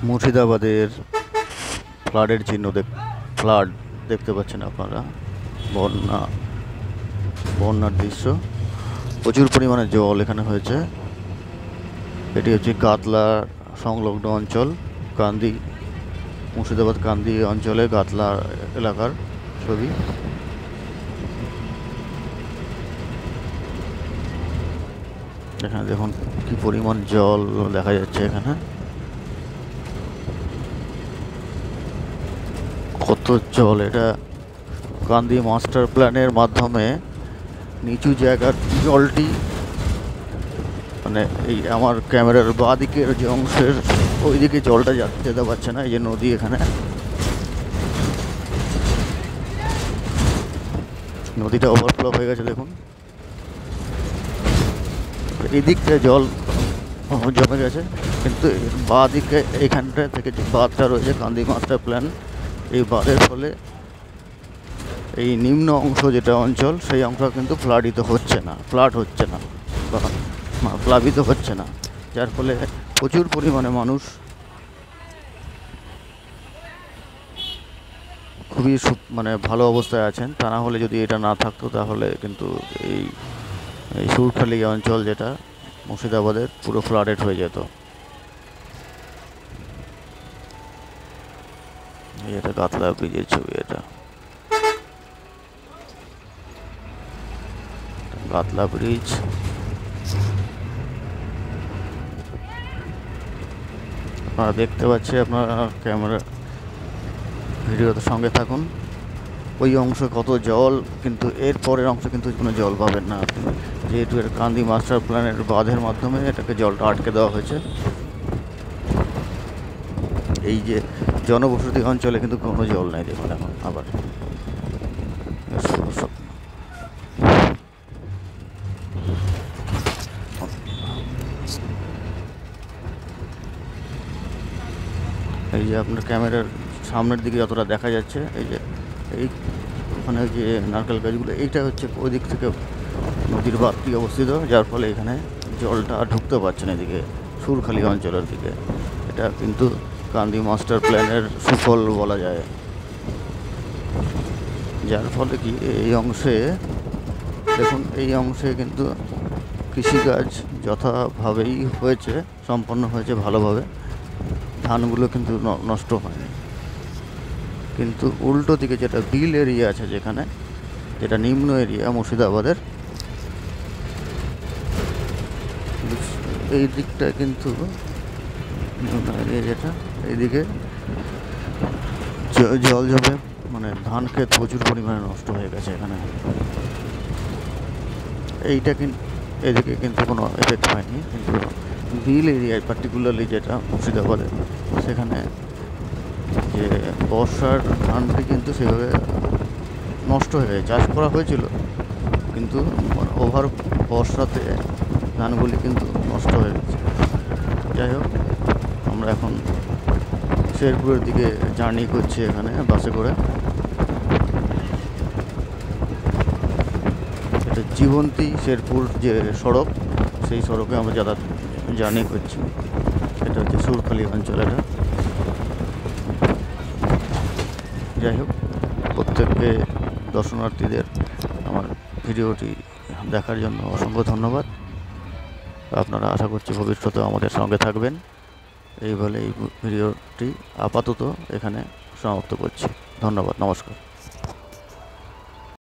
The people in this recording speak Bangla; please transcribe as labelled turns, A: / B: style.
A: মুর্শিদাবাদের ফ্লাডের চিহ্ন ফ্লাড দেখতে পাচ্ছেন আপনারা। বন্যা বন্যার দৃশ্য, প্রচুর পরিমাণে জল এখানে হয়েছে। এটি হচ্ছে গাতলা সংলগ্ন অঞ্চল, কান্দি, মুর্শিদাবাদ কান্দি অঞ্চলে গাতলা এলাকার ছবি। এখানে দেখুন কি পরিমাণ জল দেখা যাচ্ছে। এখানে কত জল! এটা কান্দি মাস্টার প্ল্যানের মাধ্যমে নিচু জায়গার জলটি, মানে এই আমার ক্যামেরার বাঁ দিকের যে অংশের ওইদিকে জলটা যেতে পারছে না। এই যে নদী, এখানে নদীটা ওভারফ্লো হয়ে গেছে। দেখুন এই দিকটা জল জমে গেছে, কিন্তু বাঁ দিকে এইখানটা থেকে যে বাঁধটা রয়েছে কান্দি মাস্টার প্ল্যান, এই বাঁধের ফলে এই নিম্ন অংশ যেটা অঞ্চল, সেই অংশ কিন্তু ফ্লাড হচ্ছে না বা প্লাবিত হচ্ছে না, যার ফলে প্রচুর পরিমাণে মানুষ খুবই মানে ভালো অবস্থায় আছেন। তা না হলে, যদি এটা না থাকতো, তাহলে কিন্তু এই সুরখালি অঞ্চল যেটা মুর্শিদাবাদের পুরো ফ্লাডেড হয়ে যেত। এটা গাতলা ব্রিজের ছবি। এটা গাতলা ব্রিজ। আপনারা দেখতে পাচ্ছেন, আপনারা ক্যামেরা ভিডিওতে সঙ্গে থাকুন। ওই অংশ কত জল, কিন্তু এর পরের অংশ কিন্তু কোনো জল পাবেন না আপনি, যেহেতু এটা কান্দি মাস্টার প্ল্যানের বাঁধের মাধ্যমে এটাকে জলটা আটকে দেওয়া হয়েছে। এই যে জনবসতি অঞ্চলে কিন্তু কোনো জল নাই। দেখুন এখন আবার এই যে আপনার ক্যামেরার সামনের দিকে যতটা দেখা যাচ্ছে, এই যে এই ওখানে যে নারকেল গাছগুলো, এইটা হচ্ছে ওই দিক থেকে নদীর বাঁধটি অবস্থিত, যার ফলে এখানে জলটা ঢুকতে পারছে না এদিকে সুরখালি অঞ্চলের দিকে। এটা কিন্তু কান্দি মাস্টার প্ল্যানের সুফল বলা যায়, যার ফলে কি এই অংশে দেখুন, এই অংশে কিন্তু কৃষিকাজ যথাভাবেই হয়েছে, সম্পন্ন হয়েছে ভালোভাবে। ধানগুলো কিন্তু নষ্ট হয়নি, কিন্তু উল্টো দিকে যেটা বিল এরিয়া আছে, যেটা নিম্ন এরিয়া মুর্শিদাবাদের, এই দিকটা কিন্তু যেটা এইদিকে জল জমে, মানে ধান ক্ষেত প্রচুর পরিমাণে নষ্ট হয়ে গেছে এখানে। এইটা কিন্তু এদিকে কিন্তু কোনো এফেক্ট হয়নি, কিন্তু বিল এরিয়ায় পার্টিকুলারলি যেটা মুর্শিদাবাদে, সেখানে যে বর্ষার ধানটি কিন্তু সেভাবে নষ্ট হয়ে গেছে। চাষ করা হয়েছিল, কিন্তু ওভার বর্ষাতে ধানগুলি কিন্তু নষ্ট হয়ে গেছে। যাই হোক, আমরা এখন শেরপুরের দিকে জার্নি করছি এখানে বাসে করে। এটা জীবন্তী শেরপুর যে সড়ক, সেই সড়কে আমরা জার্নি করছি। এটা হচ্ছে সুরখালি অঞ্চল। এটা যাই হোক, প্রত্যেককে দর্শনার্থীদের আমার ভিডিওটি দেখার জন্য অসংখ্য ধন্যবাদ। আপনারা আশা করছি ভবিষ্যতে আমাদের সঙ্গে থাকবেন। এই বলে এই ভিডিওটি আপাতত এখানে সমাপ্ত করছি। ধন্যবাদ, নমস্কার।